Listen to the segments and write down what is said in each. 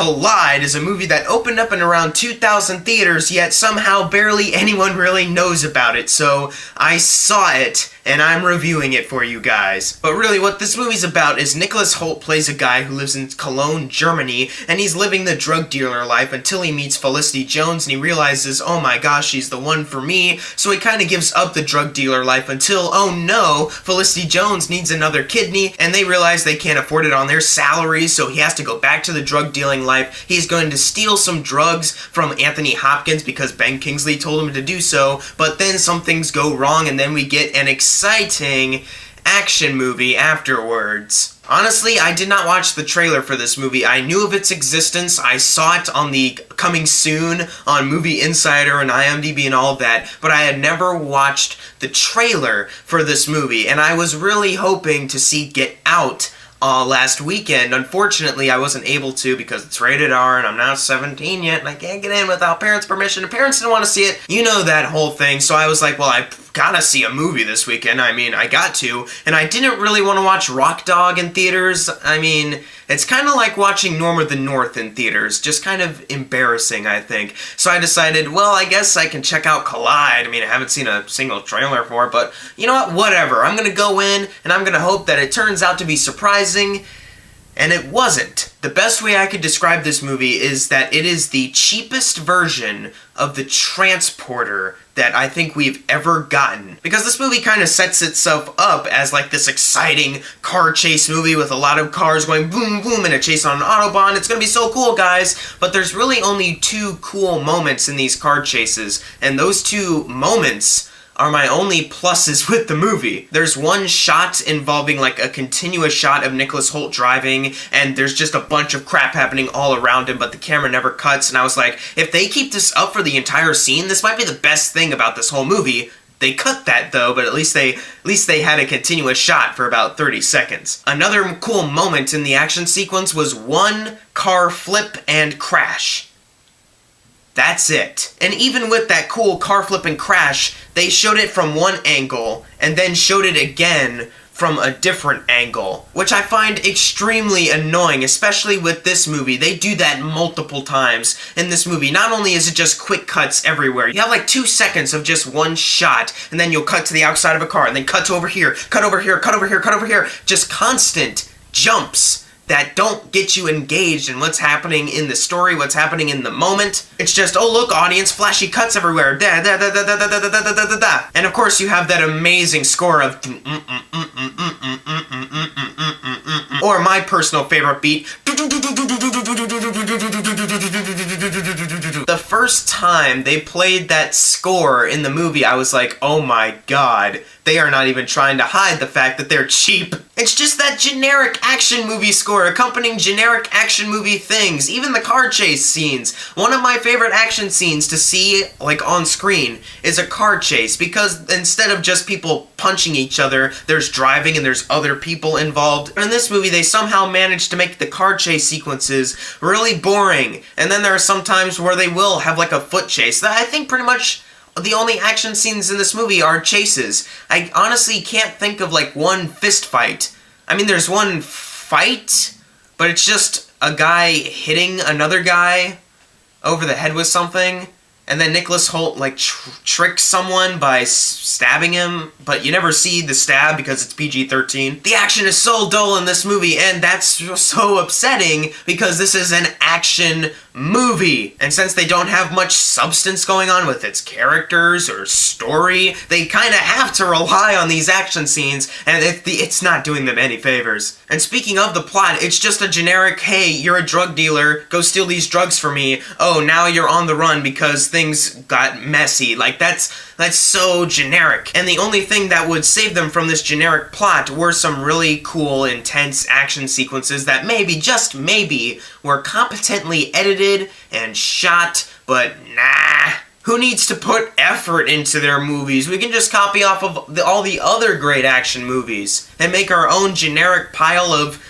Collide is a movie that opened up in around 2,000 theaters, yet somehow barely anyone really knows about it, so I saw it, and I'm reviewing it for you guys. But really, what this movie's about is Nicholas Hoult plays a guy who lives in Cologne, Germany, and he's living the drug dealer life until he meets Felicity Jones, and he realizes, oh my gosh, she's the one for me, so he kind of gives up the drug dealer life until, oh no, Felicity Jones needs another kidney, and they realize they can't afford it on their salaries, so he has to go back to the drug dealing life. He's going to steal some drugs from Anthony Hopkins because Ben Kingsley told him to do so, but then some things go wrong, and then we get an exciting action movie afterwards. Honestly, I did not watch the trailer for this movie. I knew of its existence. I saw it on the coming soon on Movie Insider and IMDb and all of that, but I had never watched the trailer for this movie, and I was really hoping to see Get Out last weekend. Unfortunately, I wasn't able to because it's rated R and I'm not 17 yet and I can't get in without parents' permission. The parents didn't want to see it. You know that whole thing. So I was like, well, I gotta see a movie this weekend. I mean, I got to. And I didn't really want to watch Rock Dog in theaters. I mean, it's kind of like watching Norm of the North in theaters. Just kind of embarrassing, I think. So I decided, well, I guess I can check out Collide. I mean, I haven't seen a single trailer for it, but you know what? Whatever. I'm gonna go in and I'm gonna hope that it turns out to be surprising. And it wasn't. The best way I could describe this movie is that it is the cheapest version of The Transporter that I think we've ever gotten. Because this movie kind of sets itself up as like this exciting car chase movie with a lot of cars going boom boom and a chase on an Autobahn. It's gonna be so cool, guys. But there's really only two cool moments in these car chases, and those two moments are my only pluses with the movie. There's one shot involving like a continuous shot of Nicholas Hoult driving, and there's just a bunch of crap happening all around him, but the camera never cuts, and I was like, if they keep this up for the entire scene, this might be the best thing about this whole movie. They cut that though, but at least they had a continuous shot for about 30 seconds. Another cool moment in the action sequence was one car flip and crash. That's it. And even with that cool car flip and crash, they showed it from one angle, and then showed it again from a different angle, which I find extremely annoying, especially with this movie. They do that multiple times in this movie. Not only is it just quick cuts everywhere, you have like 2 seconds of just one shot, and then you'll cut to the outside of a car, and then cut to over here, cut over here, cut over here, cut over here. Just constant jumps that don't get you engaged in what's happening in the story, what's happening in the moment. It's just, oh look, audience, flashy cuts everywhere, da da da da da da da da da da da. And of course you have that amazing score of or my personal favorite beat. The first time they played that score in the movie, I was like, oh my god, they are not even trying to hide the fact that they're cheap. It's just that generic action movie score accompanying generic action movie things, even the car chase scenes. One of my favorite action scenes to see, like, on screen is a car chase, because instead of just people punching each other, there's driving and there's other people involved. In this movie, they somehow managed to make the car chase sequences really boring, and then there are some times where they will have, like, a foot chase. I think pretty much the only action scenes in this movie are chases. I honestly can't think of like one fist fight. I mean, there's one fight, but it's just a guy hitting another guy over the head with something, and then Nicholas Hoult like tricks someone by stabbing him, but you never see the stab because it's PG-13. The action is so dull in this movie, and that's so upsetting because this is an action movie. And since they don't have much substance going on with its characters or story, they kind of have to rely on these action scenes, and it's not doing them any favors. And speaking of the plot, it's just a generic, hey, you're a drug dealer, go steal these drugs for me. Oh, now you're on the run because things got messy. Like, that's so generic. And the only thing that would save them from this generic plot were some really cool, intense action sequences that maybe, just maybe, were competently edited and shot, but nah. Who needs to put effort into their movies? We can just copy off of all the other great action movies and make our own generic pile of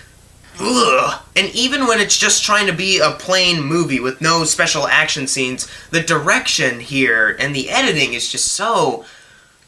ugh. And even when it's just trying to be a plain movie with no special action scenes, the direction here and the editing is just so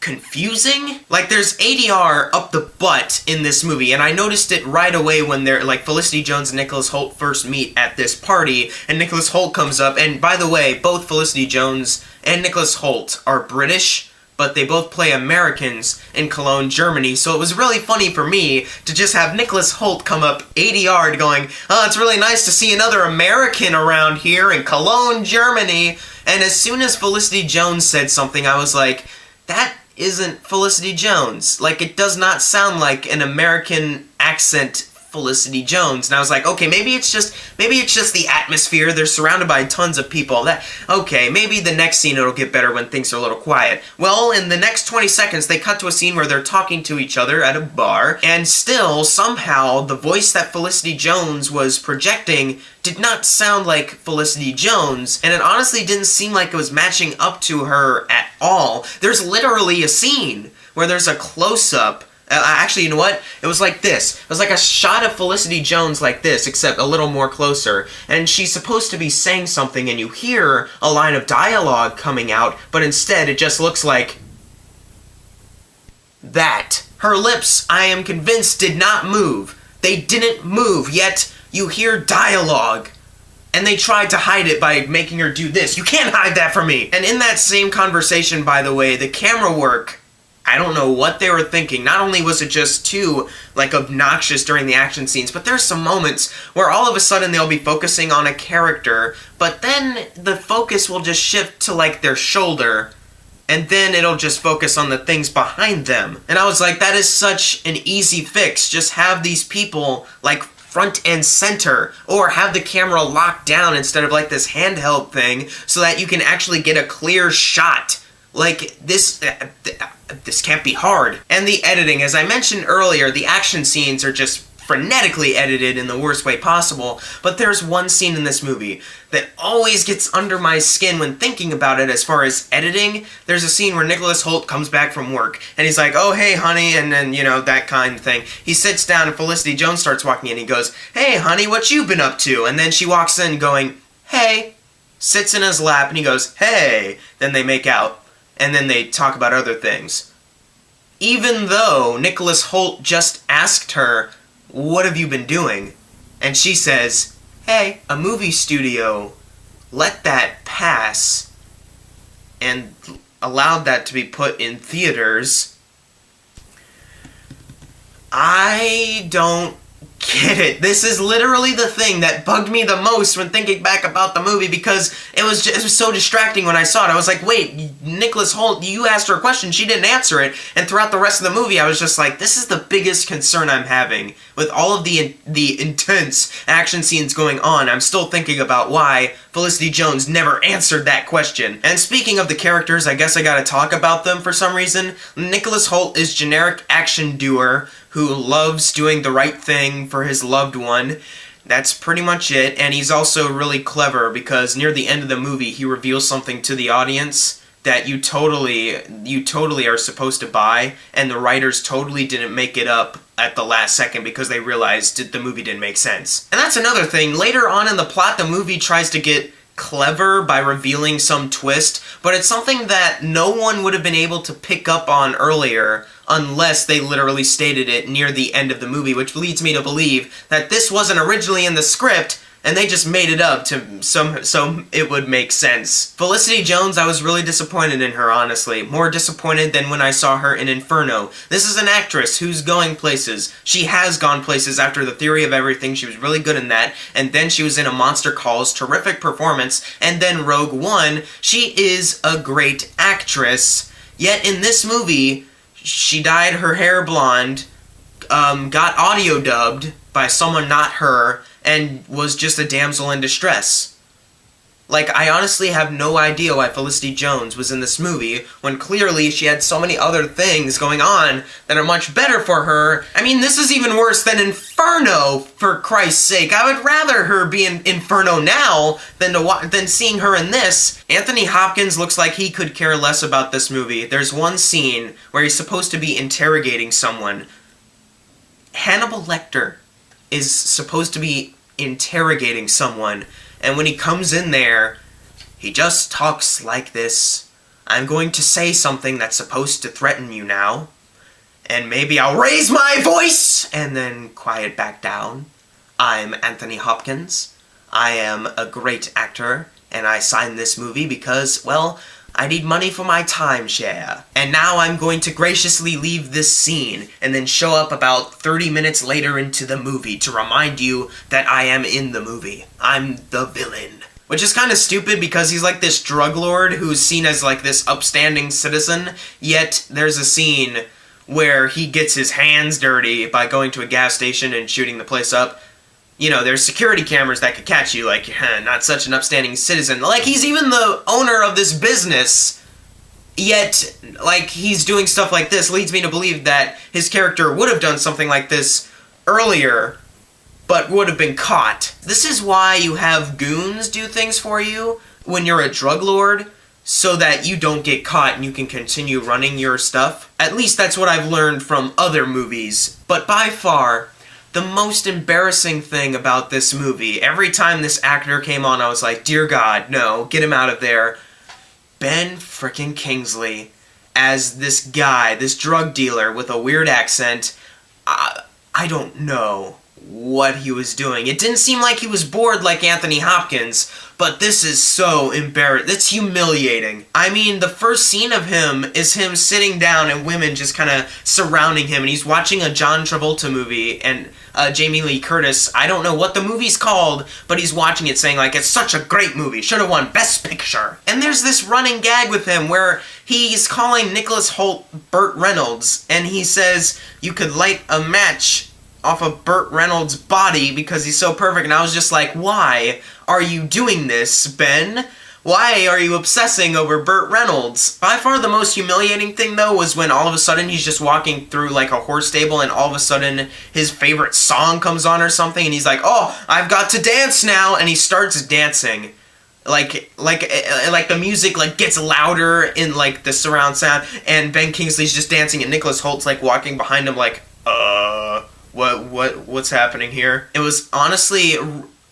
confusing. Like, there's ADR up the butt in this movie, and I noticed it right away when they're, like, Felicity Jones and Nicholas Hoult first meet at this party, and Nicholas Hoult comes up, and by the way, both Felicity Jones and Nicholas Hoult are British, but they both play Americans in Cologne, Germany, so it was really funny for me to just have Nicholas Hoult come up ADR going, oh, it's really nice to see another American around here in Cologne, Germany, and as soon as Felicity Jones said something, I was like, that isn't Felicity Jones. Like, it does not sound like an American accent Felicity Jones. And I was like, okay, maybe it's just the atmosphere. They're surrounded by tons of people. Okay, maybe the next scene it'll get better when things are a little quiet. Well, in the next 20 seconds, they cut to a scene where they're talking to each other at a bar, and still, somehow, the voice that Felicity Jones was projecting did not sound like Felicity Jones, and it honestly didn't seem like it was matching up to her at all. There's literally a scene where there's a close-up. Actually, you know what? It was like this. It was like a shot of Felicity Jones like this, except a little more closer. And she's supposed to be saying something, and you hear a line of dialogue coming out, but instead it just looks like that. Her lips, I am convinced, did not move. They didn't move, yet you hear dialogue. And they tried to hide it by making her do this. You can't hide that from me! And in that same conversation, by the way, the camera work, I don't know what they were thinking. Not only was it just too, like, obnoxious during the action scenes, but there's some moments where all of a sudden they'll be focusing on a character, but then the focus will just shift to, like, their shoulder, and then it'll just focus on the things behind them. And I was like, that is such an easy fix. Just have these people, like, front and center, or have the camera locked down instead of, like, this handheld thing, so that you can actually get a clear shot. Like, this can't be hard. And the editing, as I mentioned earlier, the action scenes are just frenetically edited in the worst way possible, but there's one scene in this movie that always gets under my skin when thinking about it as far as editing. There's a scene where Nicholas Hoult comes back from work, and he's like, oh, hey, honey, and then, you know, that kind of thing. He sits down, and Felicity Jones starts walking in, he goes, hey, honey, what you been up to? And then she walks in going, hey, sits in his lap, and he goes, hey, then they make out. And then they talk about other things. Even though Nicholas Hoult just asked her, what have you been doing? And she says, hey, a movie studio let that pass and allowed that to be put in theaters. I don't get it. This is literally the thing that bugged me the most when thinking back about the movie, because it was so distracting when I saw it. I was like, wait, Nicholas Hoult, you asked her a question, she didn't answer it, and throughout the rest of the movie I was just like, this is the biggest concern I'm having. With all of the intense action scenes going on, I'm still thinking about why Felicity Jones never answered that question. And speaking of the characters, I guess I gotta talk about them for some reason. Nicholas Hoult is generic action doer who loves doing the right thing for his loved one. That's pretty much it, and he's also really clever because near the end of the movie he reveals something to the audience that you totally are supposed to buy, and the writers totally didn't make it up at the last second because they realized the movie didn't make sense. And that's another thing. Later on in the plot, the movie tries to get clever by revealing some twist, but it's something that no one would have been able to pick up on earlier unless they literally stated it near the end of the movie, which leads me to believe that this wasn't originally in the script, and they just made it up to so it would make sense. Felicity Jones, I was really disappointed in her, honestly. More disappointed than when I saw her in Inferno. This is an actress who's going places. She has gone places after The Theory of Everything. She was really good in that. And then she was in A Monster Calls, terrific performance. And then Rogue One. She is a great actress. Yet in this movie, she dyed her hair blonde, got audio dubbed by someone not her, and was just a damsel in distress. Like, I honestly have no idea why Felicity Jones was in this movie, when clearly she had so many other things going on that are much better for her. I mean, this is even worse than Inferno, for Christ's sake. I would rather her be in Inferno now than seeing her in this. Anthony Hopkins looks like he could care less about this movie. There's one scene where he's supposed to be interrogating someone. Hannibal Lecter is supposed to be interrogating someone, and when he comes in there, he just talks like this. I'm going to say something that's supposed to threaten you now. And maybe I'll raise my voice and then quiet back down. I'm Anthony Hopkins. I am a great actor, and I signed this movie because, well, I need money for my timeshare. And now I'm going to graciously leave this scene and then show up about 30 minutes later into the movie to remind you that I am in the movie. I'm the villain. Which is kind of stupid because he's like this drug lord who's seen as like this upstanding citizen, yet there's a scene where he gets his hands dirty by going to a gas station and shooting the place up. You know, there's security cameras that could catch you, like, not such an upstanding citizen. Like, he's even the owner of this business, yet, like, he's doing stuff like this leads me to believe that his character would have done something like this earlier, but would have been caught. This is why you have goons do things for you when you're a drug lord, so that you don't get caught and you can continue running your stuff. At least that's what I've learned from other movies. But by far, the most embarrassing thing about this movie, every time this actor came on, I was like, dear God, no, get him out of there. Ben frickin' Kingsley as this guy, this drug dealer with a weird accent. I don't know what he was doing. It didn't seem like he was bored like Anthony Hopkins, but this is so embarrassing. It's humiliating. I mean, the first scene of him is him sitting down and women just kind of surrounding him, and he's watching a John Travolta movie, and Jamie Lee Curtis, I don't know what the movie's called, but he's watching it saying, like, it's such a great movie, should have won Best Picture. And there's this running gag with him where he's calling Nicholas Hoult Burt Reynolds, and he says, you could light a match off of Burt Reynolds' body because he's so perfect, and I was just like, why are you doing this, Ben? Why are you obsessing over Burt Reynolds? By far the most humiliating thing, though, was when all of a sudden he's just walking through, like, a horse stable, and all of a sudden his favorite song comes on or something, and he's like, oh, I've got to dance now, and he starts dancing. Like the music, like, gets louder in, like, the surround sound, and Ben Kingsley's just dancing, and Nicholas Hoult's, like, walking behind him, like, what's happening here? It was honestly,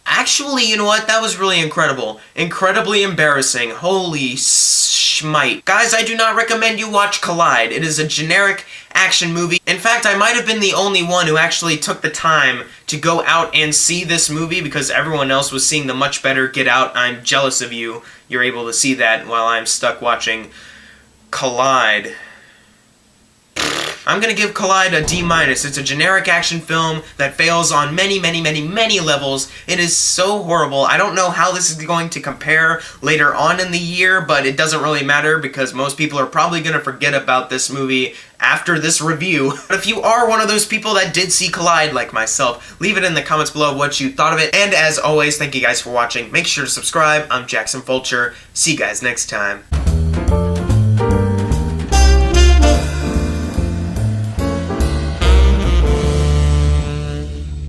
actually, you know what? That was really incredible. Incredibly embarrassing. Holy schmite. Guys, I do not recommend you watch Collide. It is a generic action movie. In fact, I might have been the only one who actually took the time to go out and see this movie because everyone else was seeing the much better Get Out. I'm jealous of you. You're able to see that while I'm stuck watching Collide. I'm gonna give Collide a D-. It's a generic action film that fails on many, many, many, many levels. It is so horrible. I don't know how this is going to compare later on in the year, but it doesn't really matter because most people are probably gonna forget about this movie after this review. But if you are one of those people that did see Collide like myself, leave it in the comments below what you thought of it. And as always, thank you guys for watching. Make sure to subscribe. I'm Jackson Fulcher. See you guys next time.